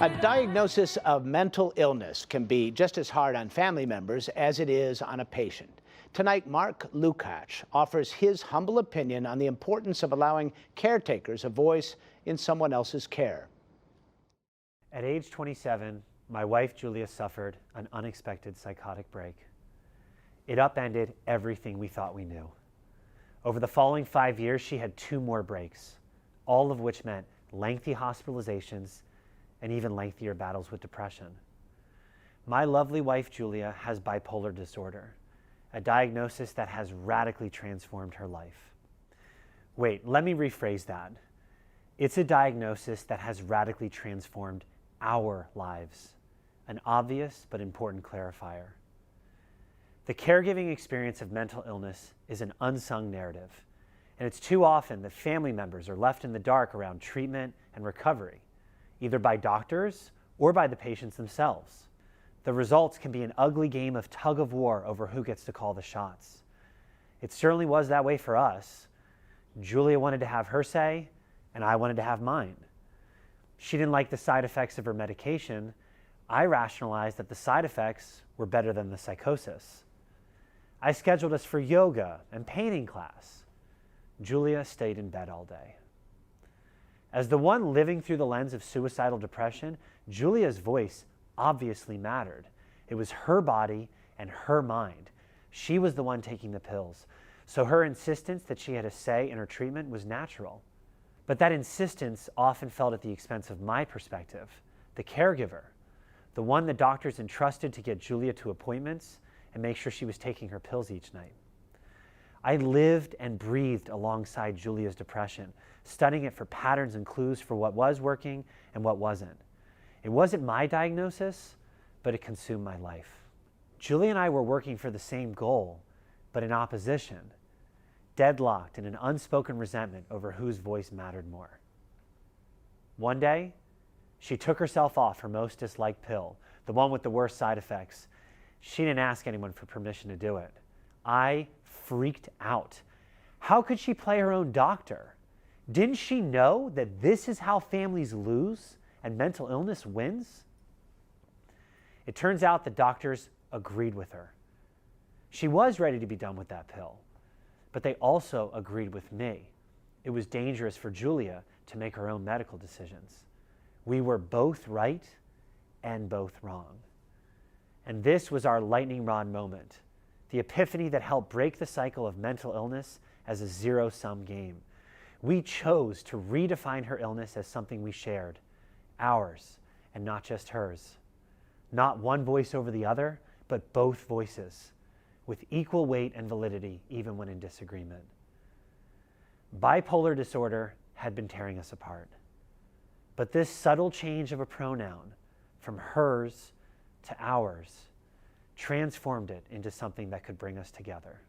A diagnosis of mental illness can be just as hard on family members as it is on a patient. Tonight, Mark Lukács offers his humble opinion on the importance of allowing caretakers a voice in someone else's care. At age 27, my wife Julia suffered an unexpected psychotic break. It upended everything we thought we knew. Over the following 5 years, she had 2 more breaks, all of which meant lengthy hospitalizations and even lengthier battles with depression. My lovely wife Julia has bipolar disorder, a diagnosis that has radically transformed her life. Wait, let me rephrase that. It's a diagnosis that has radically transformed our lives, an obvious but important clarifier. The caregiving experience of mental illness is an unsung narrative, and it's too often that family members are left in the dark around treatment and recovery, either by doctors or by the patients themselves. The results can be an ugly game of tug of war over who gets to call the shots. It certainly was that way for us. Julia wanted to have her say, and I wanted to have mine. She didn't like the side effects of her medication. I rationalized that the side effects were better than the psychosis. I scheduled us for yoga and painting class. Julia stayed in bed all day. As the one living through the lens of suicidal depression, Julia's voice obviously mattered. It was her body and her mind. She was the one taking the pills, so her insistence that she had a say in her treatment was natural. But that insistence often fell at the expense of my perspective, the caregiver, the one the doctors entrusted to get Julia to appointments and make sure she was taking her pills each night. I lived and breathed alongside Julia's depression, studying it for patterns and clues for what was working and what wasn't. It wasn't my diagnosis, but it consumed my life. Julia and I were working for the same goal, but in opposition, deadlocked in an unspoken resentment over whose voice mattered more. One day, she took herself off her most disliked pill, the one with the worst side effects. She didn't ask anyone for permission to do it. I freaked out. How could she play her own doctor? Didn't she know that this is how families lose and mental illness wins? It turns out the doctors agreed with her. She was ready to be done with that pill, but they also agreed with me. It was dangerous for Julia to make her own medical decisions. We were both right and both wrong. And this was our lightning rod moment, the epiphany that helped break the cycle of mental illness as a zero-sum game. We chose to redefine her illness as something we shared, ours, and not just hers. Not one voice over the other, but both voices, with equal weight and validity, even when in disagreement. Bipolar disorder had been tearing us apart. But this subtle change of a pronoun from hers to ours transformed it into something that could bring us together.